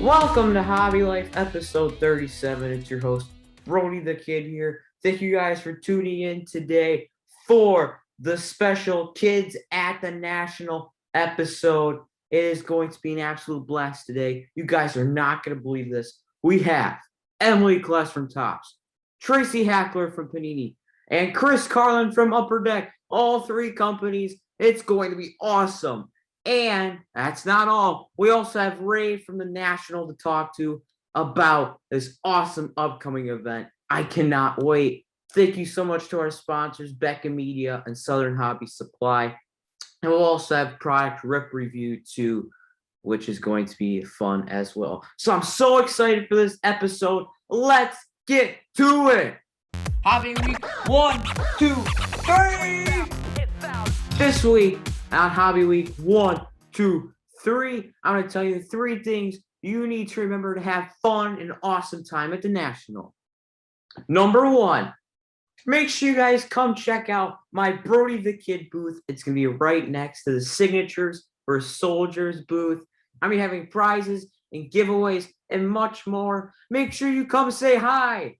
Welcome to Hobby Life episode 37. It's your host, Brody the Kid here. Thank you guys for tuning in today for the special Kids at the National episode. It is going to be an absolute blast today. You guys are not going to believe this. We have Emily Kless from Tops, Tracy Hackler from Panini, and Carlin from Upper Deck. All three companies. It's going to be awesome. And that's not all. We also have Riiip from the National to talk to about this awesome upcoming event. I cannot wait. Thank you so much to our sponsors, Becca Media and Southern Hobby Supply. And we'll also have product rip review too, which is going to be fun as well. So I'm so excited for this episode. Let's get to it. Hobby Week 1, 2, 3. This week on Hobby Week 1, 2, 3, I'm going to tell you 3 things you need to remember to have fun and awesome time at the National. Number 1, make sure you guys come check out my Brody the Kid booth. It's going to be right next to the Signatures for Soldiers booth. I'm going to be having prizes and giveaways and much more. Make sure you come say hi.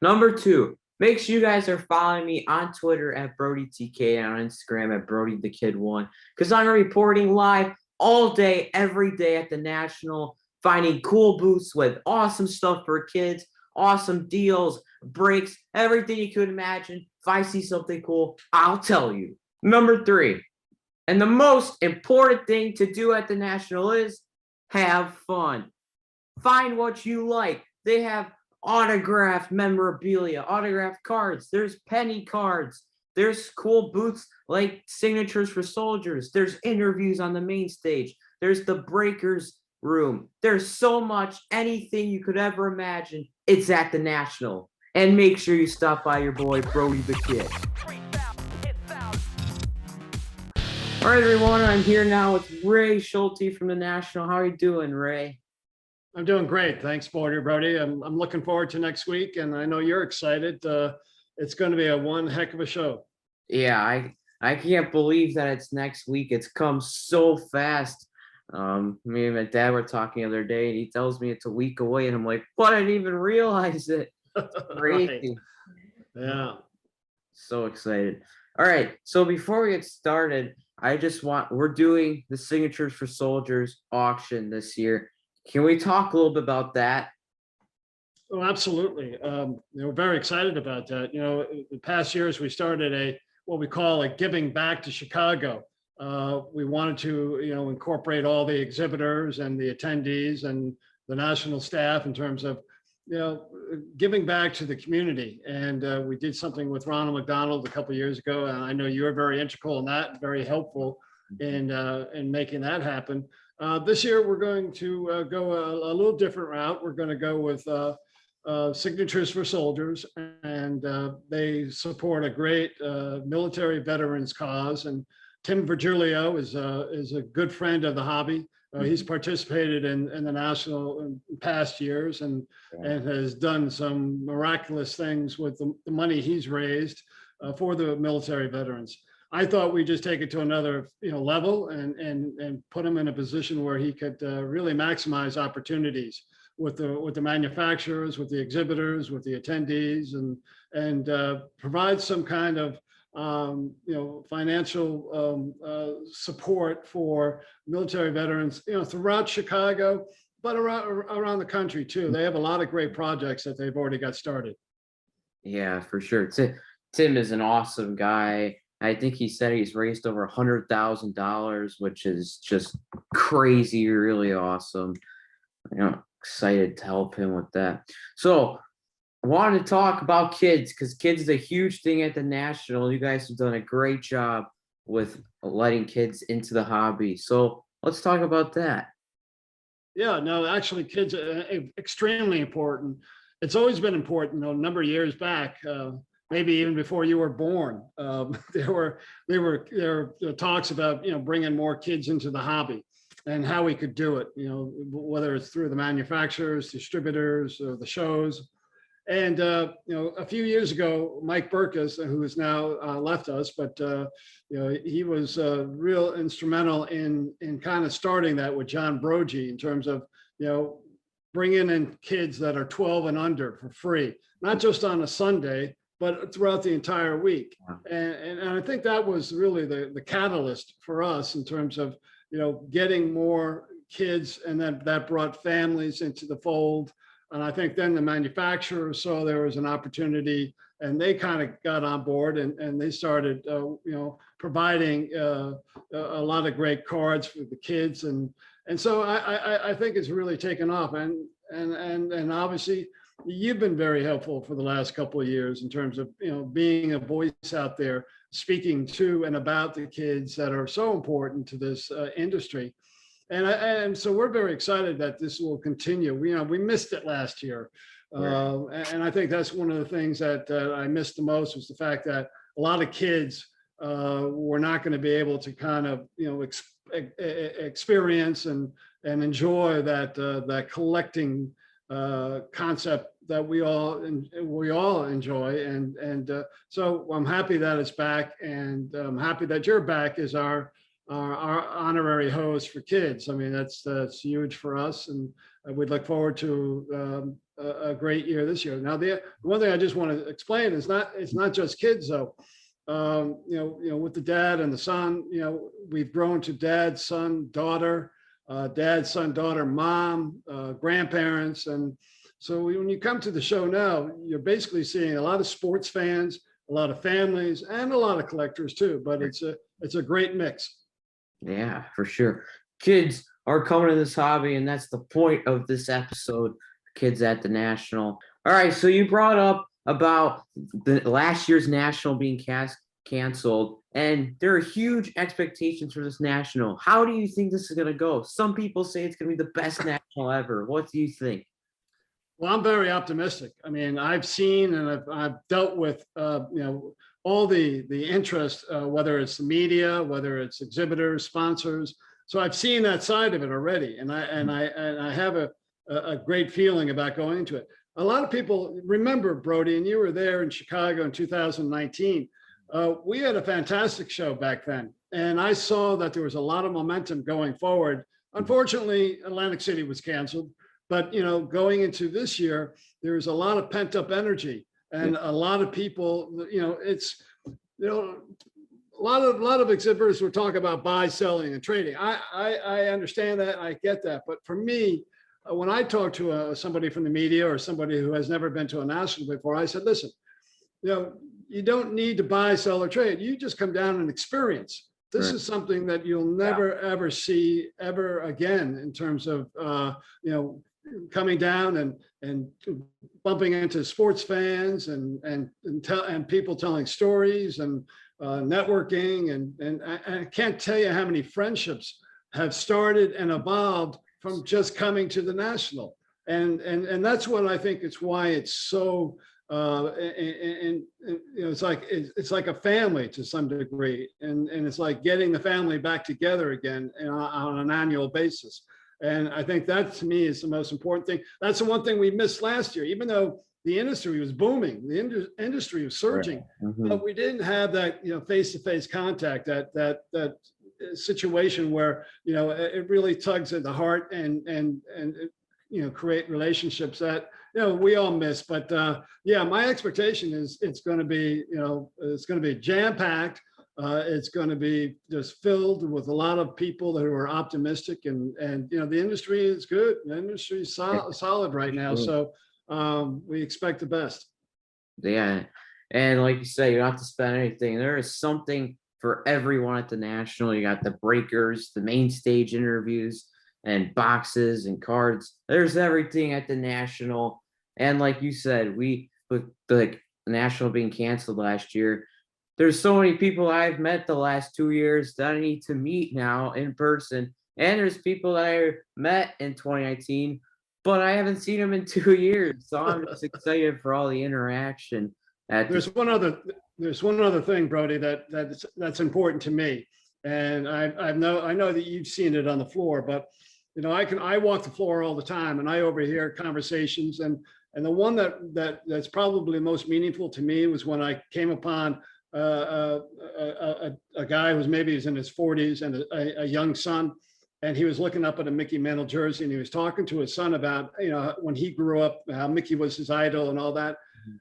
Number 2, make sure you guys are following me on Twitter at BrodyTK and on Instagram at BrodyTheKid1 because I'm reporting live all day, every day at the National, finding cool booths with awesome stuff for kids, awesome deals, breaks, everything you could imagine. If I see something cool, I'll tell you. Number 3, and the most important thing to do at the National is have fun. Find what you like. They have autographed memorabilia, autographed cards. There's penny cards. There's cool booths like Signatures for Soldiers. There's interviews on the main stage. There's the Breakers room. There's so much, anything you could ever imagine. It's at the National. And make sure you stop by your boy, Brody the Kid. All right, everyone. I'm here now with Ray Schulte from the National. How are you doing, Ray? I'm doing great. Thanks, Brody. I'm looking forward to next week, and I know you're excited. It's going to be a one heck of a show. Yeah, I can't believe that it's next week. It's come so fast. Me and my dad were talking the other day, and he tells me it's a week away, and I'm like, what? I didn't even realize it. Crazy. Right. Yeah. So excited. All right. So before we get started, we're doing the Signatures for Soldiers auction this year. Can we talk a little bit about that? Oh, absolutely. We're very excited about that. The past years we started what we call a giving back to Chicago. We wanted to, incorporate all the exhibitors and the attendees and the national staff in terms of, giving back to the community. And we did something with Ronald McDonald a couple of years ago, and I know you were very integral in that, very helpful in making that happen. This year, we're going to go a little different route. We're going to go with Signatures for Soldiers, and they support a great military veterans cause. And Tim Virgilio is a good friend of the hobby. He's participated in the National in past years and has done some miraculous things with the money he's raised for the military veterans. I thought we'd just take it to another level and put him in a position where he could really maximize opportunities with the manufacturers, with the exhibitors, with the attendees, and provide some kind of financial support for military veterans throughout Chicago, but around the country too. They have a lot of great projects that they've already got started. Yeah, for sure. Tim is an awesome guy. I think he said he's raised over $100,000, which is just crazy, really awesome. Excited to help him with that. So I wanted to talk about kids because kids is a huge thing at the National. You guys have done a great job with letting kids into the hobby. So let's talk about that. Yeah, no, actually, kids are extremely important. It's always been important. A number of years back, maybe even before you were born, there were talks about bringing more kids into the hobby and how we could do it. Whether it's through the manufacturers, distributors, or the shows. And a few years ago, Mike Burkus, who has now left us, but he was real instrumental in kind of starting that with John Brogy in terms of bringing in kids that are 12 and under for free, not just on a Sunday, but throughout the entire week. And I think that was really the catalyst for us in terms of, getting more kids, and that brought families into the fold. And I think then the manufacturers saw there was an opportunity, and they kind of got on board, and they started, providing a lot of great cards for the kids. And so I think it's really taken off. And obviously you've been very helpful for the last couple of years in terms of, being a voice out there, speaking to and about the kids that are so important to this industry. And so we're very excited that this will continue. We missed it last year. And I think that's one of the things that I missed the most, was the fact that a lot of kids were not going to be able to kind of, experience and enjoy that collecting concept that we all enjoy. And so I'm happy that it's back, and I'm happy that you're back as our honorary host for kids. I mean, that's huge for us, and we'd look forward to a great year this year. Now, the one thing I just want to explain is it's not just kids though. With the dad and the son, we've grown to dad, son, daughter, mom, grandparents. And so when you come to the show now, you're basically seeing a lot of sports fans, a lot of families, and a lot of collectors too. But it's a great mix. Yeah, for sure. Kids are coming to this hobby, and that's the point of this episode, Kids at the National. All right, so you brought up about the last year's National being canceled, and there are huge expectations for this National. How do you think this is going to go? Some people say it's going to be the best National ever. What do you think? Well, I'm very optimistic. I mean, I've seen and I've dealt with, all the interest, whether it's the media, whether it's exhibitors, sponsors. So I've seen that side of it already, and I have a great feeling about going into it. A lot of people remember, Brody, and you were there in Chicago in 2019. We had a fantastic show back then, and I saw that there was a lot of momentum going forward. Unfortunately, Atlantic City was canceled, but going into this year, there's a lot of pent up energy, and a lot of people. A lot of exhibitors will talk about buy, selling, and trading. I understand that, I get that, but for me, when I talk to somebody from the media or somebody who has never been to a national before, I said, listen, you don't need to buy, sell, or trade. You just come down and experience. This is something that you'll never, ever see ever again in terms of, coming down and bumping into sports fans and people telling stories and networking. And I can't tell you how many friendships have started and evolved from just coming to the National. And that's what I think it's why it's so, it's like a family to some degree. And it's like getting the family back together again on an annual basis. And I think that to me is the most important thing. That's the one thing we missed last year, even though the industry was booming, the industry was surging, but we didn't have that, face-to-face contact, that situation where, it really tugs at the heart and create relationships that, we all miss. But my expectation is it's going to be, it's going to be jam-packed. It's going to be just filled with a lot of people who are optimistic, and the industry is good. The industry is solid right now. So we expect the best. Yeah. And like you say, you don't have to spend anything. There is something for everyone at the National. You got the breakers, the main stage interviews, and boxes and cards. There's everything at the National. And like you said, with the National being canceled last year, there's so many people I've met the last 2 years that I need to meet now in person. And there's people that I met in 2019, but I haven't seen them in 2 years. So I'm just excited for all the interaction. There's one other thing, Brody, that's important to me. And I know that you've seen it on the floor, but I walk the floor all the time, and I overhear conversations. And the one that's probably most meaningful to me was when I came upon a guy who's maybe in his 40s and a young son, and he was looking up at a Mickey Mantle jersey, and he was talking to his son about, when he grew up, how Mickey was his idol and all that.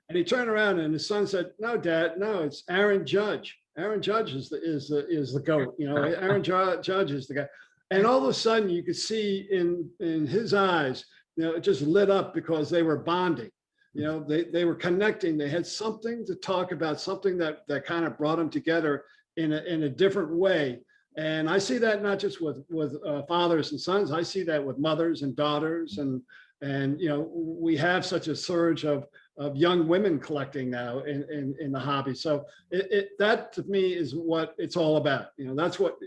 And he turned around and his son said, "No, Dad, no, it's Aaron Judge. Aaron Judge is the GOAT. Aaron Judge is the guy." And all of a sudden, you could see in his eyes, it just lit up because they were bonding. They were connecting. They had something to talk about, something that kind of brought them together in a different way. And I see that not just with fathers and sons. I see that with mothers and daughters, and we have such a surge of young women collecting now in the hobby. So that to me is what it's all about. That's what,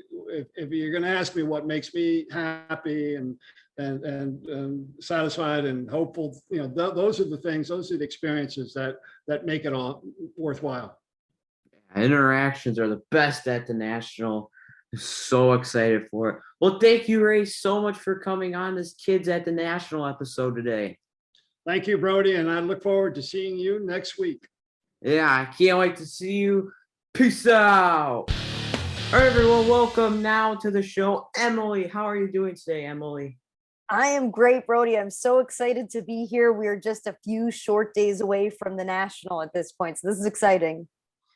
if you're going to ask me what makes me happy and satisfied and hopeful, those are the things, those are the experiences that make it all worthwhile. Interactions are the best at the National. So excited for it. Well, thank you, Ray, so much for coming on this Kids at the National episode today. Thank you, Brody, and I look forward to seeing you next week. Yeah, I can't wait to see you. Peace out. All right, everyone, welcome now to the show. Emily, how are you doing today, Emily? I am great, Brody. I'm so excited to be here. We're just a few short days away from the National at this point, so this is exciting.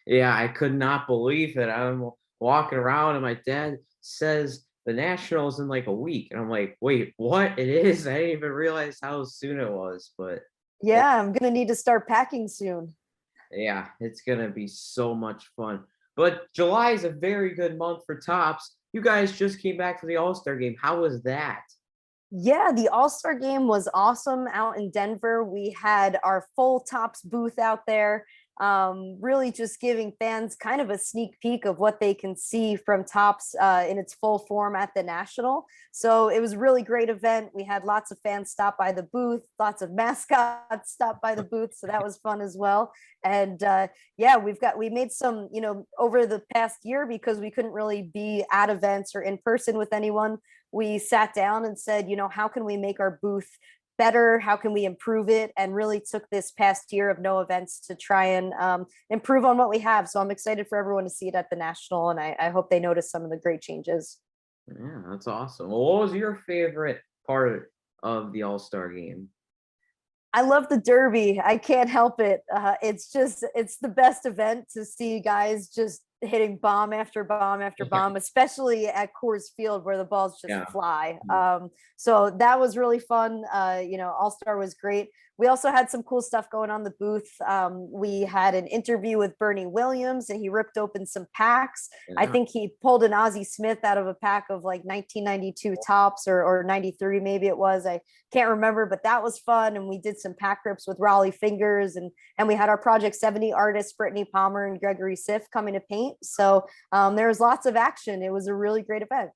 Yeah, I could not believe it. I'm walking around and my dad says the Nationals in like a week, and I'm like, wait, what? It is? I didn't even realize how soon it was. But yeah, I'm gonna need to start packing soon. Yeah, it's gonna be so much fun. But July is a very good month for Topps. You guys just came back from the All-Star game. How was that? Yeah, the All-Star game was awesome out in Denver. We had our full Topps booth out there. Really just giving fans kind of a sneak peek of what they can see from Topps in its full form at the National. So it was a really great event. We had lots of fans stop by the booth, lots of mascots stop by the booth. So that was fun as well. And yeah, we made some, over the past year, because we couldn't really be at events or in person with anyone, we sat down and said, how can we make our booth better? How can we improve it? And really took this past year of no events to try and improve on what we have. So I'm excited for everyone to see it at the National, and I hope they notice some of the great changes. Yeah, that's awesome. Well, what was your favorite part of the All-Star game? I love the Derby. I can't help it. It's the best event to see guys just hitting bomb after bomb after bomb, especially at Coors Field where the balls just fly. So that was really fun. All-Star was great. We also had some cool stuff going on the booth. We had an interview with Bernie Williams, and he ripped open some packs. Yeah. I think he pulled an Ozzie Smith out of a pack of like 1992 Topps or 93, maybe it was. I can't remember, but that was fun. And we did some pack rips with Raleigh Fingers, and we had our Project 70 artists, Brittany Palmer and Gregory Siff, coming to paint. So there was lots of action. It was a really great event.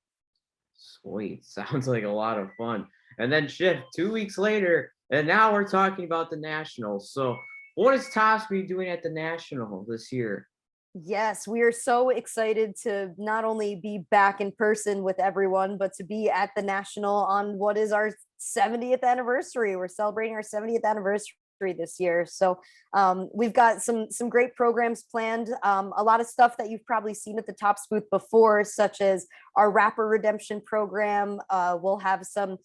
Sweet. Sounds like a lot of fun. And then shift 2 weeks later, and now we're talking about the Nationals. So what is Topps be doing at the National this year? Yes, we are so excited to not only be back in person with everyone, but to be at the National on what is our 70th anniversary. We're celebrating our 70th anniversary this year. So we've got some great programs planned. A lot of stuff that you've probably seen at the Topps booth before, such as our rapper redemption program. We'll have some,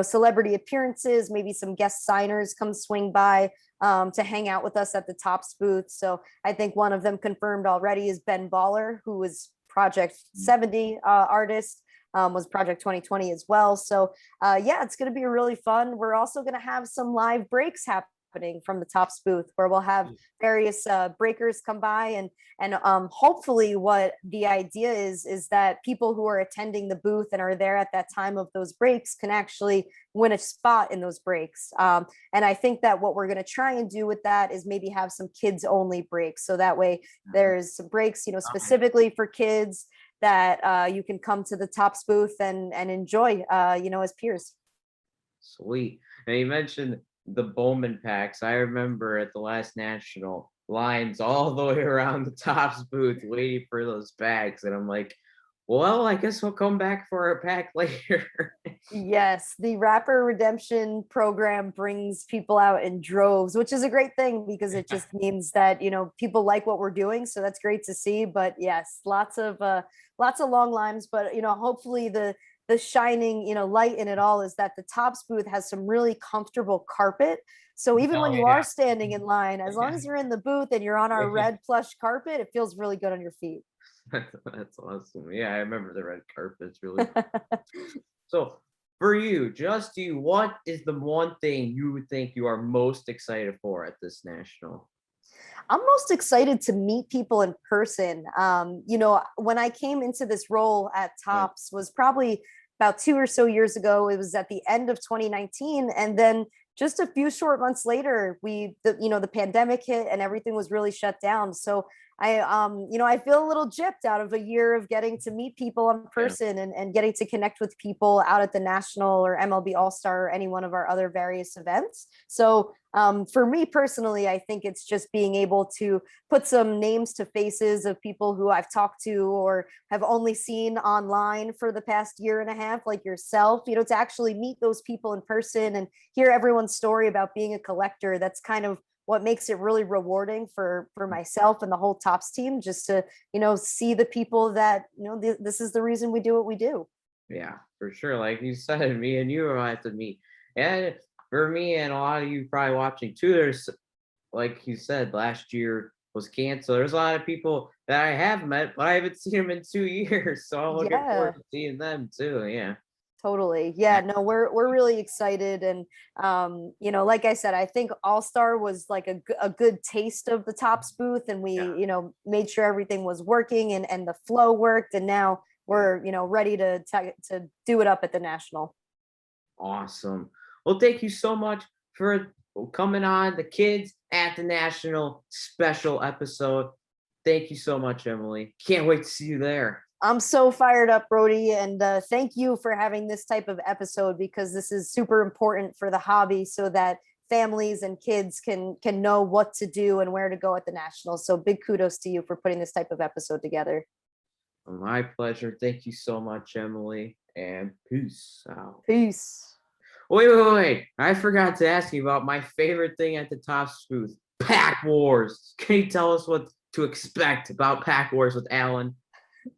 celebrity appearances, maybe some guest signers come swing by to hang out with us at the Topps booth. So I think one of them confirmed already is Ben Baller, who was Project 70 artist. Was Project 2020 as well. So yeah, it's going to be really fun. We're also going to have some live breaks happening from the Topps booth, where we'll have various breakers come by, and hopefully what the idea is that people who are attending the booth and are there at that time of those breaks can actually win a spot in those breaks. And I think that what we're going to try and do with that is maybe have some kids only breaks. So that way there's some breaks, specifically for kids that you can come to the Topps booth and enjoy, as peers. Sweet. And you mentioned the Bowman packs. I remember at the last National, lines all the way around the Topps booth waiting for those packs. And I'm like, well, I guess we'll come back for a pack later. Yes, the Rapper Redemption program brings people out in droves, which is a great thing because it just means that, people like what we're doing. So that's great to see. But yes, lots of long lines. But, hopefully the the shining, light in it all is that the Topps booth has some really comfortable carpet. So even when you are standing in line, as long as you're in the booth and you're on our red plush carpet, it feels really good on your feet. That's awesome. Yeah, I remember the red carpets really. So for you, just you, what is the one thing you would think you are most excited for at this national? I'm most excited to meet people in person. When I came into this role at Topps was probably about 2 or so years ago. It was at the end of 2019. And then just a few short months later, the pandemic hit and everything was really shut down. So I feel a little gypped out of a year of getting to meet people in person and getting to connect with people out at the National or MLB All-Star or any one of our other various events. So for me personally, I think it's just being able to put some names to faces of people who I've talked to or have only seen online for the past year and a half, like yourself, to actually meet those people in person and hear everyone's story about being a collector. That's kind of what makes it really rewarding for myself and the whole Topps team, just to, see the people that, this is the reason we do what we do. Yeah, for sure. Like you said, me and you are at to meet. And for me and a lot of you probably watching too, there's, like you said, last year was canceled. There's a lot of people that I have met, but I haven't seen them in 2 years. So I'm looking forward to seeing them too. Yeah. Totally. Yeah, no, we're really excited. And, like I said, I think All-Star was like a good taste of the Topps booth, and we, made sure everything was working and the flow worked. And now we're, ready to do it up at the National. Awesome. Well, thank you so much for coming on the Kids at the National special episode. Thank you so much, Emily. Can't wait to see you there. I'm so fired up, Brody, and thank you for having this type of episode, because this is super important for the hobby so that families and kids can know what to do and where to go at the National. So big kudos to you for putting this type of episode together. My pleasure. Thank you so much, Emily, and peace out. Peace. Wait. I forgot to ask you about my favorite thing at the Topps booth, Pack Wars. Can you tell us what to expect about Pack Wars with Alan?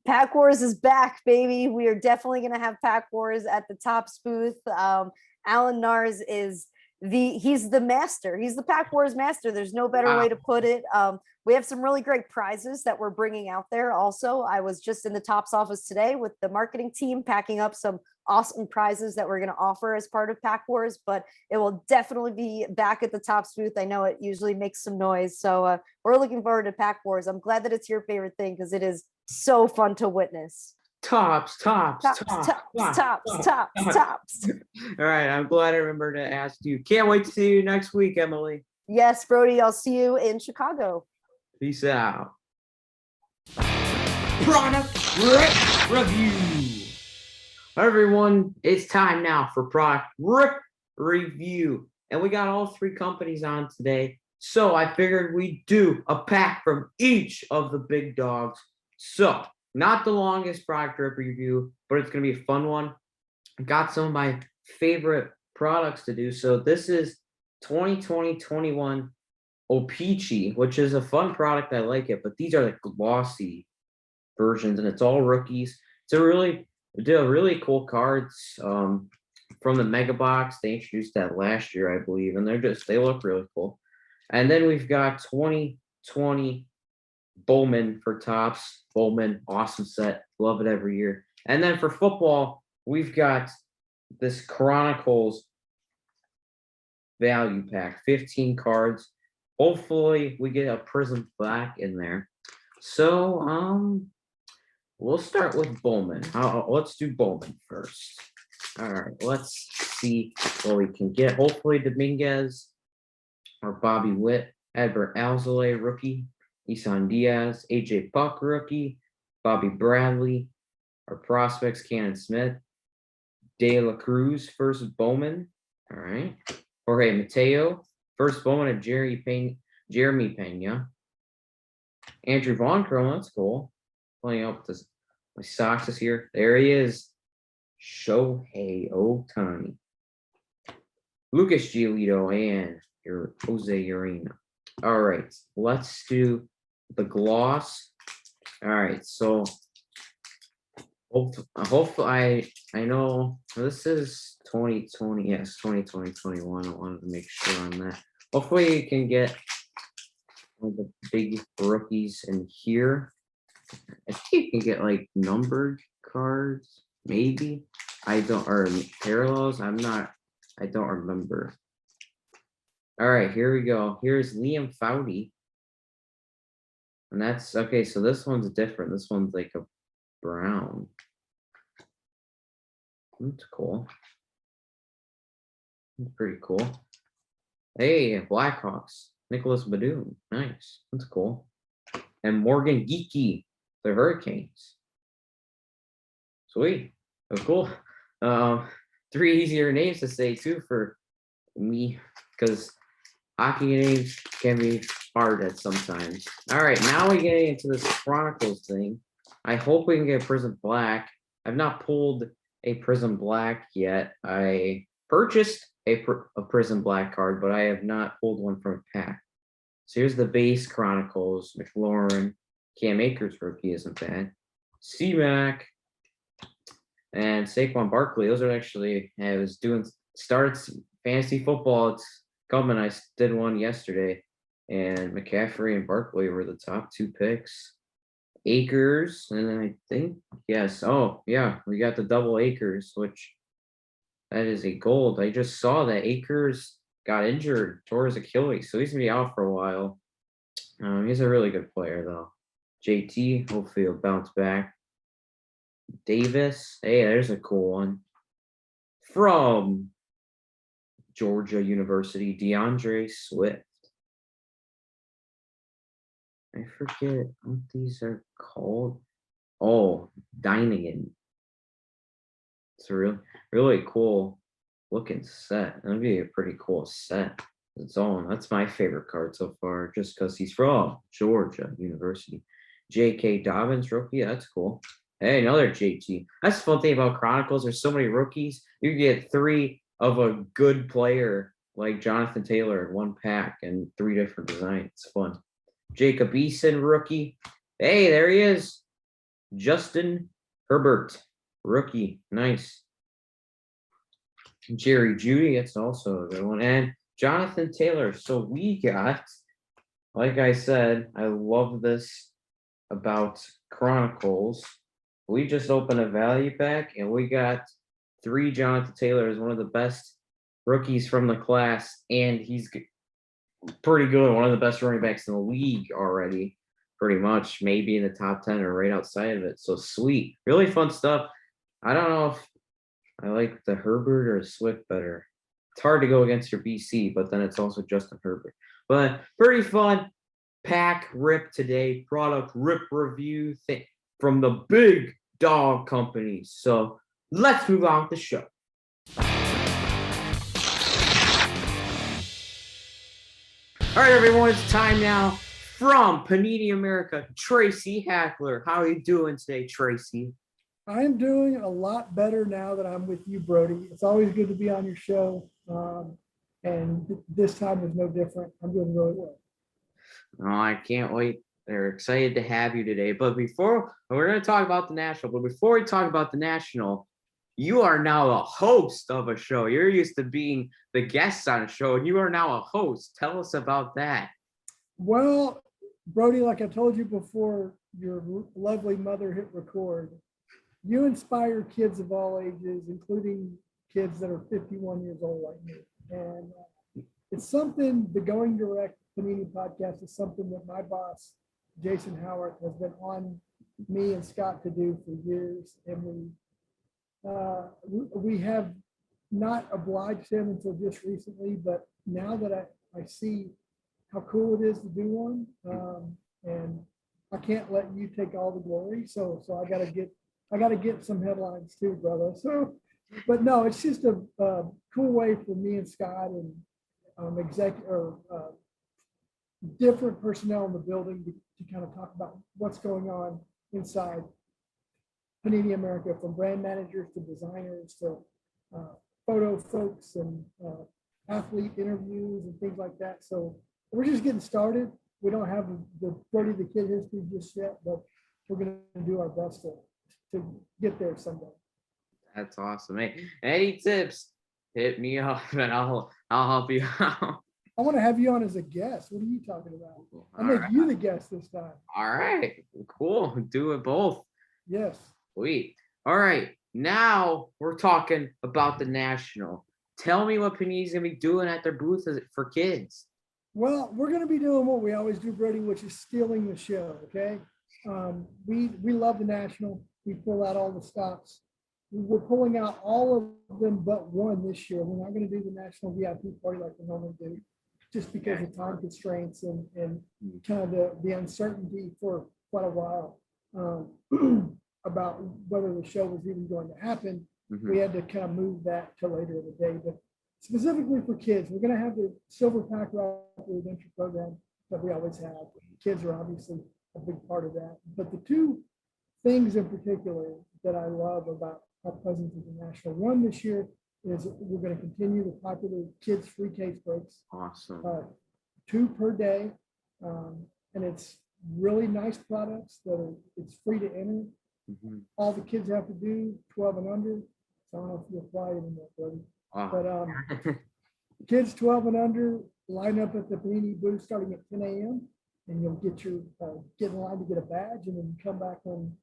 Pack Wars is back, baby. We are definitely going to have Pack Wars at the Topps booth. Alan Nars he's the master. He's the Pack Wars master. There's no better way to put it. We have some really great prizes that we're bringing out there. Also, I was just in the Topps office today with the marketing team packing up some awesome prizes that we're going to offer as part of Pack Wars, but it will definitely be back at the Topps booth. I know it usually makes some noise. So we're looking forward to Pack Wars. I'm glad that it's your favorite thing, because it is so fun to witness. Tops. All right, I'm glad I remembered to ask you. Can't wait to see you next week, Emily. Yes, Brody, I'll see you in Chicago. Peace out. Product review. Everyone, it's time now for product review. And we got all three companies on today. So I figured we'd do a pack from each of the big dogs. So not the longest product review, but it's going to be a fun one. I got some of my favorite products to do. So this is 2020-21 O-Pee-Chee, which is a fun product. I like it, but these are the glossy versions, and it's all rookies. They did a really cool cards from the Mega Box. They introduced that last year, I believe, and they look really cool. And then we've got 2020 Bowman for Topps. Bowman, awesome set. Love it every year. And then for football, we've got this Chronicles value pack, 15 cards. Hopefully we get a Prism Black in there. So we'll start with Bowman. Let's do Bowman first. All right, let's see what we can get. Hopefully Dominguez or Bobby Witt, Edward Alzolay, rookie, Isan Diaz, AJ Buck, rookie, Bobby Bradley, our prospects, Cannon Smith, De La Cruz, first Bowman. All right. Jorge Mateo, first Bowman of Jeremy Pena. Andrew Von Kroll, that's cool. Playing up with my socks is here. There he is. Shohei Ohtani. Lucas Giolito and your Jose Urena. All right, let's do the gloss. All right, so Hopefully, I know this is 2020. Yes, 2020, 21. I wanted to make sure on that. Hopefully, you can get one of the big rookies in here. I think you can get like numbered cards, maybe. I don't, or parallels. I don't remember. All right, here we go. Here's Liam Foudy. And that's okay. So this one's different. This one's like a brown. That's cool. That's pretty cool. Hey, Blackhawks. Nicholas Batum. Nice. That's cool. And Morgan Geeky, the Hurricanes. Sweet. Oh, cool. Three easier names to say too for me, because hockey names can be hard at sometimes. All right, now we get into this Chronicles thing. I hope we can get Prism Black. I've not pulled a Prism Black yet. I purchased a Prism Black card, but I have not pulled one from a pack. So here's the base Chronicles. McLaurin, Cam Akers rookie isn't bad. C-Mac and Saquon Barkley. Those are actually, I was doing starts fantasy football. It's coming. I did one yesterday, and McCaffrey and Barkley were the top two picks. Akers, and then I think, yes. Oh, yeah, we got the double Akers, which that is a gold. I just saw that Akers got injured, tore his Achilles, so he's gonna be out for a while. He's a really good player, though. JT, hopefully he'll bounce back. Davis, hey, there's a cool one. From Georgia University, DeAndre Swift. I forget what these are called. Oh, Dynigan. It's a really cool looking set. That'd be a pretty cool set. Its own. That's my favorite card so far, just because he's from Georgia University. J.K. Dobbins rookie. That's cool. Hey, another JT. That's the fun thing about Chronicles. There's so many rookies. You get three of a good player like Jonathan Taylor in one pack and three different designs. It's fun. Jacob Eason rookie. Hey, there he is. Justin Herbert rookie. Nice. Jerry Judy. That's also a good one. And Jonathan Taylor. So we got, like I said, I love this about Chronicles. We just opened a value pack and we got three Jonathan Taylor is one of the best rookies from the class, and he's pretty good. One of the best running backs in the league already, pretty much, maybe in the top 10 or right outside of it. So sweet, really fun stuff. I don't know if I like the Herbert or Swift better. It's hard to go against your BC, but then it's also Justin Herbert. But pretty fun pack rip today. Product rip review thing from the big dog companies. So let's move on with the show. All right, everyone, it's time now from Panini America, Tracy Hackler. How are you doing today, Tracy? I'm doing a lot better now that I'm with you, Brody. It's always good to be on your show. And this time is no different. I'm doing really well. Oh, I can't wait. They're excited to have you today. But before we're going to talk about the National, but before we talk about the National, you are now a host of a show. You're used to being the guest on a show, and you are now a host. Tell us about that. Well, Brody, like I told you before, your lovely mother hit record. You inspire kids of all ages, including kids that are 51 years old like me. And it's something, the Going Direct Panini podcast is something that my boss, Jason Howard, has been on me and Scott to do for years. And we have not obliged him until just recently, but now that I see how cool it is to do one, and I can't let you take all the glory. So I gotta get some headlines too, brother. So, but no, it's just a cool way for me and Scott and different personnel in the building to kind of talk about what's going on inside Panini America, from brand managers to designers to photo folks and athlete interviews and things like that. So we're just getting started. We don't have the Brody the Kid history just yet, but we're going to do our best to to get there someday. That's awesome. Hey, any tips? Hit me up and I'll help you out. I want to have you on as a guest. What are you talking about? I'll All make right. you the guest this time. All right. Cool. Do it both. Yes. Sweet. All right. Now we're talking about the national. Tell me what Panini's gonna be doing at their booth for kids. Well, we're going to be doing what we always do, Brody, which is stealing the show. Okay. We love the national. We pull out all the stops. We're pulling out all of them but one this year. We're not going to do the national VIP party like we normally do, just because of time constraints and kind of the uncertainty for quite a while about whether the show was even going to happen. We had to kind of move that to later in the day. But specifically for kids, we're going to have the silver pack rifle adventure program that we always have. Kids are obviously a big part of that. But the two things in particular that I love about our presence at the national, one this year is we're going to continue the popular kids free case breaks. Awesome. 2 per day. And it's really nice products that it's free to enter. All the kids have to do 12 and under. So I don't know if you apply anymore, buddy. But kids 12 and under line up at the Paini booth starting at 10 a.m. and you'll get your get in line to get a badge, and then you come back when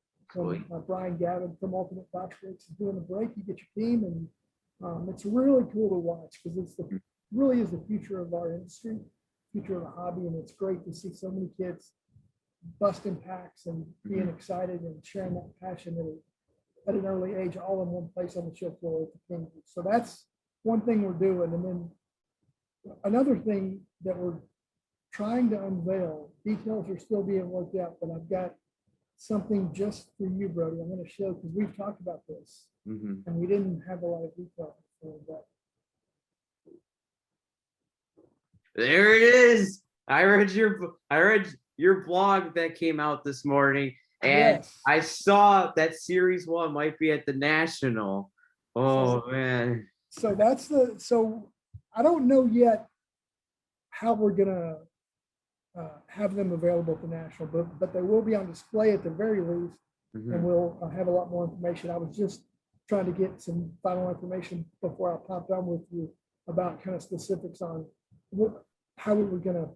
Brian Gavin from Ultimate Box Breaks is doing the break. You get your team, and it's really cool to watch because it's really is the future of our industry, future of the hobby, and it's great to see so many kids busting packs and being excited and sharing that passion at an early age, all in one place on the show floor at the King. So that's one thing we're doing. And then another thing that we're trying to unveil, details are still being worked out, but I've got something just for you, Brody. I'm going to show because we've talked about this and we didn't have a lot of detail before, but there it is. I read your blog that came out this morning, and yes. I saw that series 1 might be at the national. Oh man. So so I don't know yet how we're gonna have them available at the national, but they will be on display at the very least, and we'll have a lot more information. I was just trying to get some final information before I popped on with you about kind of specifics on how we were gonna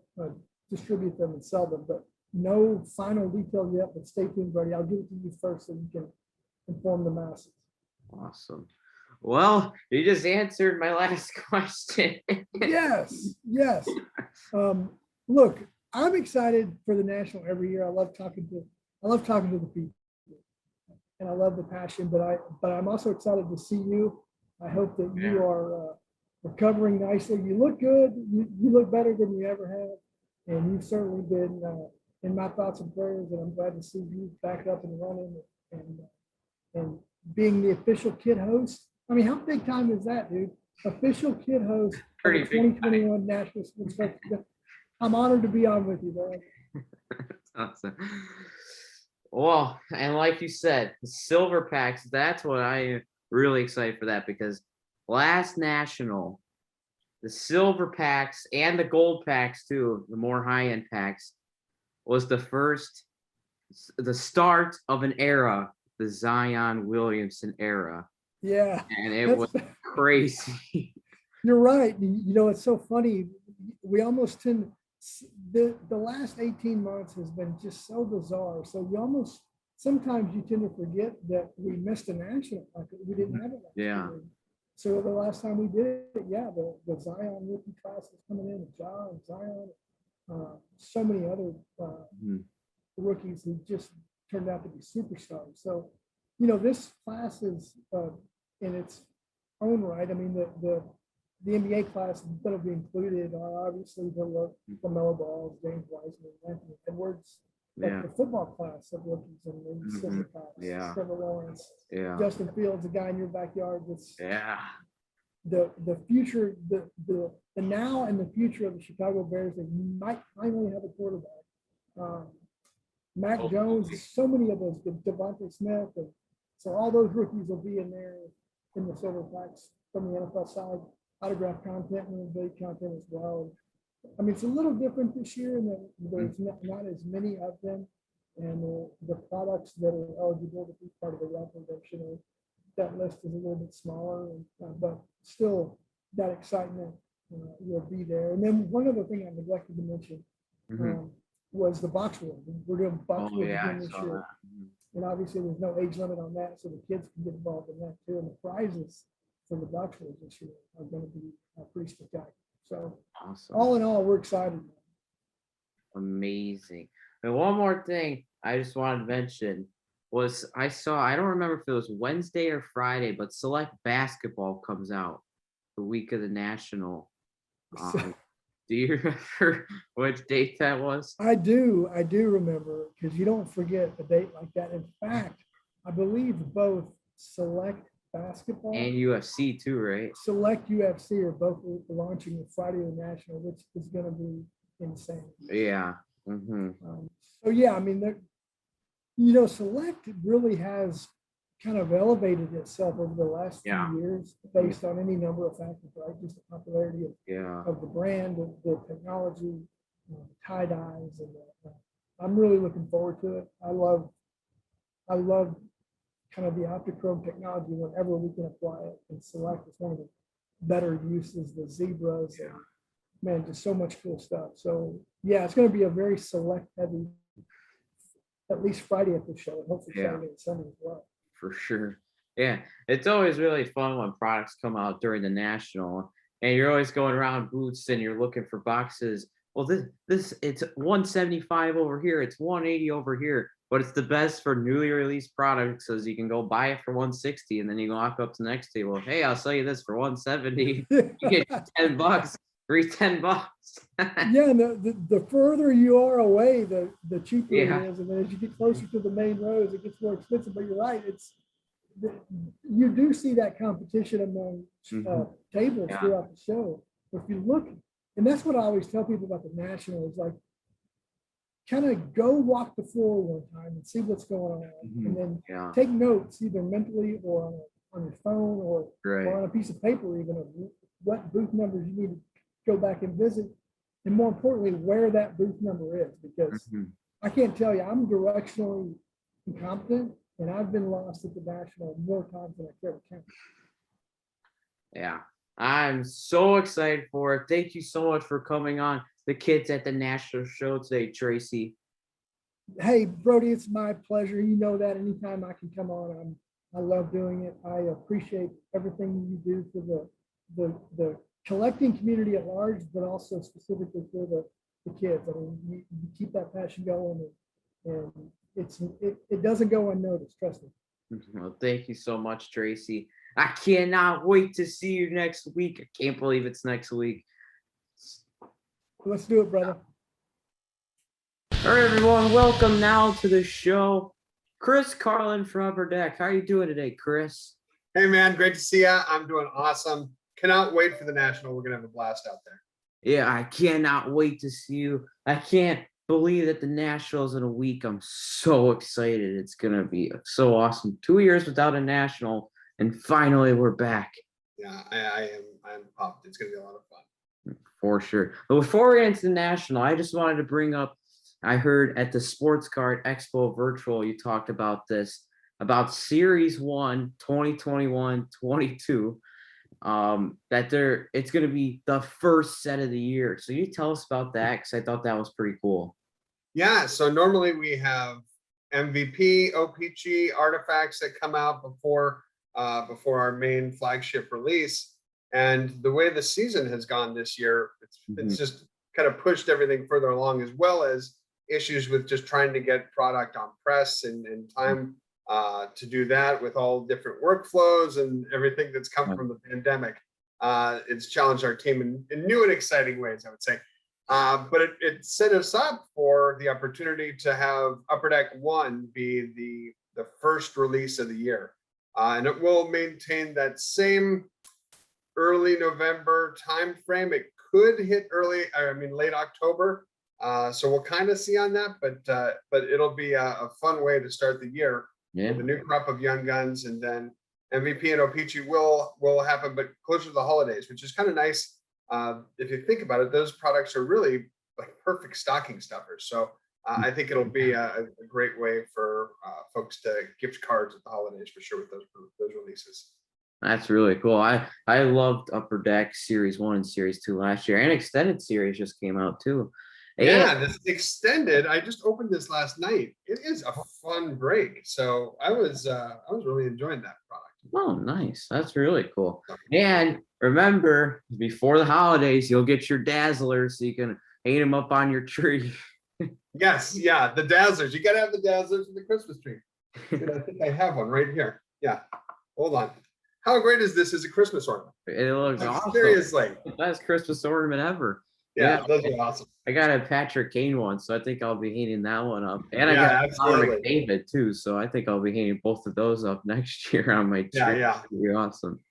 distribute them and sell them, but no final detail yet. But stay tuned, Brody. I'll give it to you first so you can inform the masses. Awesome. Well, you just answered my last question. Yes. Look, I'm excited for the national every year. I love talking to the people, and I love the passion. But I'm also excited to see you. I hope that you are recovering nicely. You look good. You look better than you ever have, and you've certainly been in my thoughts and prayers. And I'm glad to see you back up and running and being the official kid host. I mean, how big time is that, dude? Official kid host of the 2021 National Sports Festival. I'm honored to be on with you, man. Awesome. Well, and like you said, the silver packs, that's what I am really excited for, that because last national, the silver packs and the gold packs too, the more high-end packs, was the start of an era, the Zion Williamson era. Yeah. And it was crazy. You're right. You know, it's so funny. We almost tend the last 18 months has been just so bizarre. So you almost sometimes you tend to forget that we missed a national. Like we didn't have it last year. So the last time we did it, the Zion rookie class is coming in, John, Zion, so many other rookies who just turned out to be superstars. So, you know, this class is in its own right. I mean, the NBA class that'll be included are obviously the LaMelo Ball, James Wiseman, Anthony Edwards, the football class of rookies, and the silver class, Trevor Lawrence, Justin Fields, a guy in your backyard. That's the future, the now and the future of the Chicago Bears. They might finally have a quarterback. Mac Jones, so many of those, Devontae Smith, and so all those rookies will be in there in the silver packs from the NFL side. Autograph content and big content as well. I mean, it's a little different this year, and there's not as many of them. and the products that are eligible to be part of the rep redemption, that list is a little bit smaller, but still that excitement will be there. And then one other thing I neglected to mention was the box wars. We're doing box wars again this year. And obviously there's no age limit on that, so the kids can get involved in that too. And the prizes for the box wars this year are going to be pretty spectacular. So Awesome. all in all, we're excited. Amazing. And one more thing I just wanted to mention was I don't remember if it was Wednesday or Friday, but Select Basketball comes out the week of the National. Do you remember which date that was? I do remember, because you don't forget a date like that. In fact, I believe both Select Basketball And UFC too, right? Select UFC are both launching the Friday of the National, which is going to be insane. Yeah. So yeah, I mean, Select really has kind of elevated itself over the last few years based on any number of factors, right? Just the popularity of the brand, the technology, tie dyes, and I'm really looking forward to it. I love kind of the Optichrome technology whenever we can apply it. And Select is one of the better uses, the zebras, and man, just so much cool stuff. So yeah, it's going to be a very Select heavy, at least Friday at the show, and hopefully Saturday and Sunday as well. For sure. Yeah, it's always really fun when products come out during the National, and you're always going around booths and you're looking for boxes. Well, this it's 175 over here, it's 180 over here, but it's the best for newly released products, because you can go buy it for 160, and then you go walk up to the next table. Hey, I'll sell you this for 170. You get $10, free $10. Yeah, and the further you are away, the cheaper it is, and then as you get closer to the main rows, it gets more expensive. But you're right, you do see that competition among tables throughout the show. If you look, and that's what I always tell people about the National, is like, kind of go walk the floor one time and see what's going on, and then take notes either mentally or on your phone or on a piece of paper, even of what booth numbers you need to go back and visit, and more importantly, where that booth number is, because I can't tell you, I'm directionally incompetent, and I've been lost at the National more times than I care to count. Yeah, I'm so excited for it. Thank you so much for coming on the Kids at the National show today, Tracy. Hey, Brody, it's my pleasure. You know that anytime I can come on, I love doing it. I appreciate everything you do for the collecting community at large, but also specifically for the kids. I mean, you keep that passion going, and it doesn't go unnoticed, trust me. Well, thank you so much, Tracy. I cannot wait to see you next week. I can't believe it's next week. Let's do it, brother. All right, everyone, welcome now to the show. Chris Carlin from Upper Deck. How are you doing today, Chris? Hey, man, great to see you. I'm doing awesome. Cannot wait for the National. We're going to have a blast out there. Yeah, I cannot wait to see you. I can't believe that the National's in a week. I'm so excited. It's going to be so awesome. 2 years without a National, and finally we're back. Yeah, I'm pumped. It's going to be a lot of fun. For sure. But before we get into the National, I just wanted to bring up, I heard at the Sports Card Expo Virtual, you talked about this, about Series 1, 2021-22, that it's going to be the first set of the year. So you tell us about that, because I thought that was pretty cool. Yeah, so normally we have MVP, OPG artifacts that come out before our main flagship release. And the way the season has gone this year, it's just kind of pushed everything further along, as well as issues with just trying to get product on press and time to do that with all different workflows and everything that's come from the pandemic. It's challenged our team in new and exciting ways, I would say. But it set us up for the opportunity to have Upper Deck 1 be the first release of the year. And it will maintain that same early November timeframe. It could hit late October. So we'll kind of see on that, but it'll be a fun way to start the year with a new crop of young guns, and then MVP and OPG will happen, but closer to the holidays, which is kind of nice. If you think about it, those products are really like perfect stocking stuffers. So I think it'll be a great way for folks to gift cards at the holidays for sure with those releases. That's really cool. I loved Upper Deck Series 1 and Series 2 last year, and Extended Series just came out too. Yeah, this extended. I just opened this last night. It is a fun break. So I was really enjoying that product. Oh, nice. That's really cool. And remember, before the holidays, you'll get your Dazzlers so you can hang them up on your tree. Yes, yeah, the Dazzlers. You gotta have the Dazzlers for the Christmas tree. And I think I have one right here. Yeah, hold on. How great is this as a Christmas ornament? It looks awesome. Seriously. Best Christmas ornament ever. Yeah, those are awesome. I got a Patrick Kane one, so I think I'll be hanging that one up. And I Yeah, got Connor absolutely. McDavid too, so I think I'll be hanging both of those up next year on my tree. Yeah. It'll be awesome.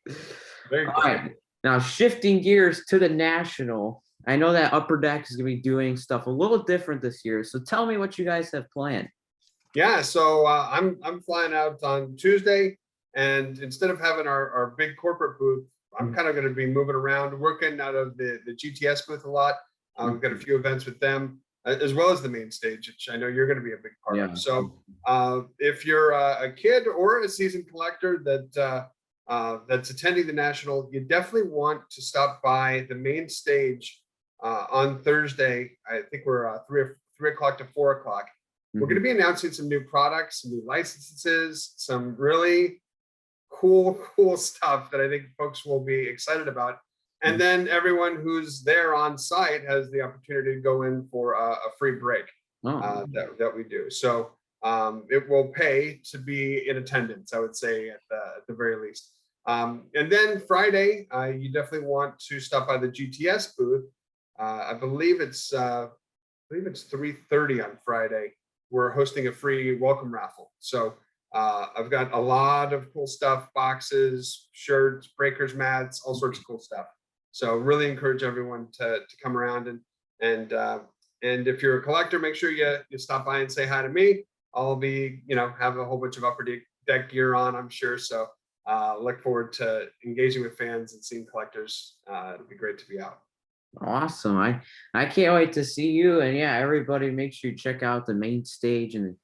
Very All cool. right, now shifting gears to the National. I know that Upper Deck is going to be doing stuff a little different this year, so tell me what you guys have planned. Yeah, so I'm flying out on Tuesday, and instead of having our big corporate booth, I'm kind of going to be moving around, working out of the GTS booth a lot. We've got a few events with them, as well as the main stage, which I know you're going to be a big part of. So if you're a kid or a seasoned collector that's attending the National, you definitely want to stop by the main stage on Thursday. I think we're 3 o'clock to 4 o'clock. We're going to be announcing some new products, some new licenses, some really cool stuff that I think folks will be excited about. And then everyone who's there on site has the opportunity to go in for a free break that we do. So it will pay to be in attendance, I would say, at the very least. And then Friday, you definitely want to stop by the GTS booth. I believe it's 3:30 on Friday. We're hosting a free welcome raffle. So I've got a lot of cool stuff, boxes, shirts, breakers, mats, all sorts of cool stuff. So really encourage everyone to come around and if you're a collector, make sure you stop by and say hi to me. I'll be, have a whole bunch of Upper Deck gear on, I'm sure. So look forward to engaging with fans and seeing collectors. It'll be great to be out. Awesome. I can't wait to see you. And yeah, everybody make sure you check out the main stage and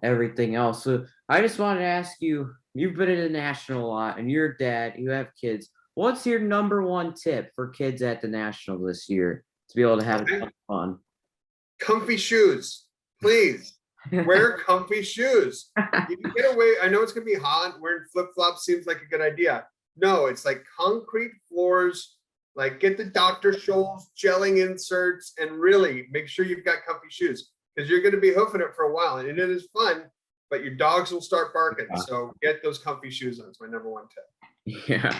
everything else. So I just wanted to ask you, you've been at the National a lot and you're a dad, you have kids. What's your number one tip for kids at the National this year to be able to have fun? Comfy shoes, please. Wear comfy shoes. You can get away. I know it's going to be hot. Wearing flip-flops seems like a good idea. No, it's like concrete floors. Like get the Dr. Scholl's gelling inserts and really make sure you've got comfy shoes because you're going to be hoofing it for a while and it is fun, but your dogs will start barking. So get those comfy shoes on. It's my number one tip. Yeah,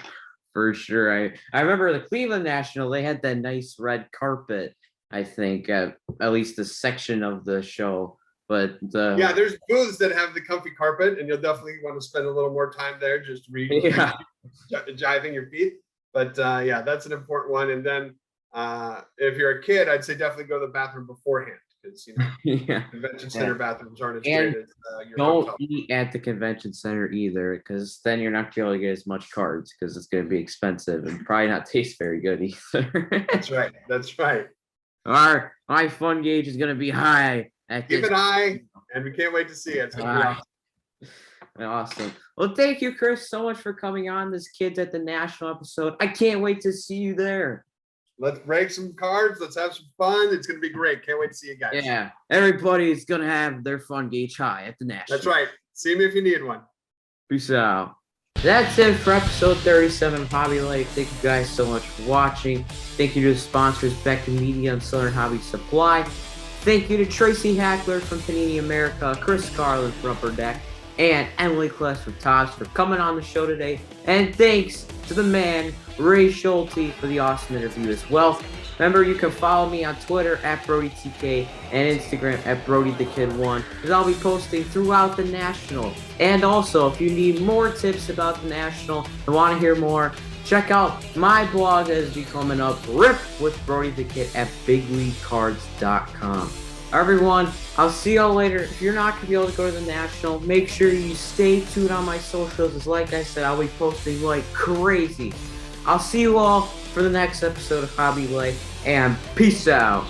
for sure. I remember the Cleveland National, they had that nice red carpet, I think, at least a section of the show. But yeah, there's booths that have the comfy carpet and you'll definitely want to spend a little more time there just jiving your feet. But yeah, that's an important one. And then if you're a kid, I'd say definitely go to the bathroom beforehand because convention center bathrooms aren't as great as your don't hotel. eat at the convention center either, because then you're not going to be able to get as much cards because it's going to be expensive and probably not taste very good either. That's right. That's right. Our fun gauge is going to be high. Keep an eye, and we can't wait to see it. It's gonna be awesome. Awesome. Well, thank you, Chris, so much for coming on this Kids at the National episode. I can't wait to see you there. Let's break some cards. Let's have some fun. It's going to be great. Can't wait to see you guys. Yeah, everybody's going to have their fun gauge high at the National. That's right. See me if you need one. Peace out. That's it for episode 37 of Hobby Life. Thank you guys so much for watching. Thank you to the sponsors, Beck Media and Southern Hobby Supply. Thank you to Tracy Hackler from Panini America, Chris Carlin from Upper Deck, and Emily Kless with Tops for coming on the show today. And thanks to the man, Ray Schulte, for the awesome interview as well. Remember, you can follow me on Twitter at BrodyTK and Instagram at Brody The Kid 1, because I'll be posting throughout the National. And also, if you need more tips about the National and want to hear more, check out my blog that is coming up, Riiip with Brody The Kid at BigLeagueCards.com. Everyone, I'll see y'all later. If you're not going to be able to go to the National, make sure you stay tuned on my socials. As like I said, I'll be posting like crazy. I'll see you all for the next episode of Hobby Life, and peace out.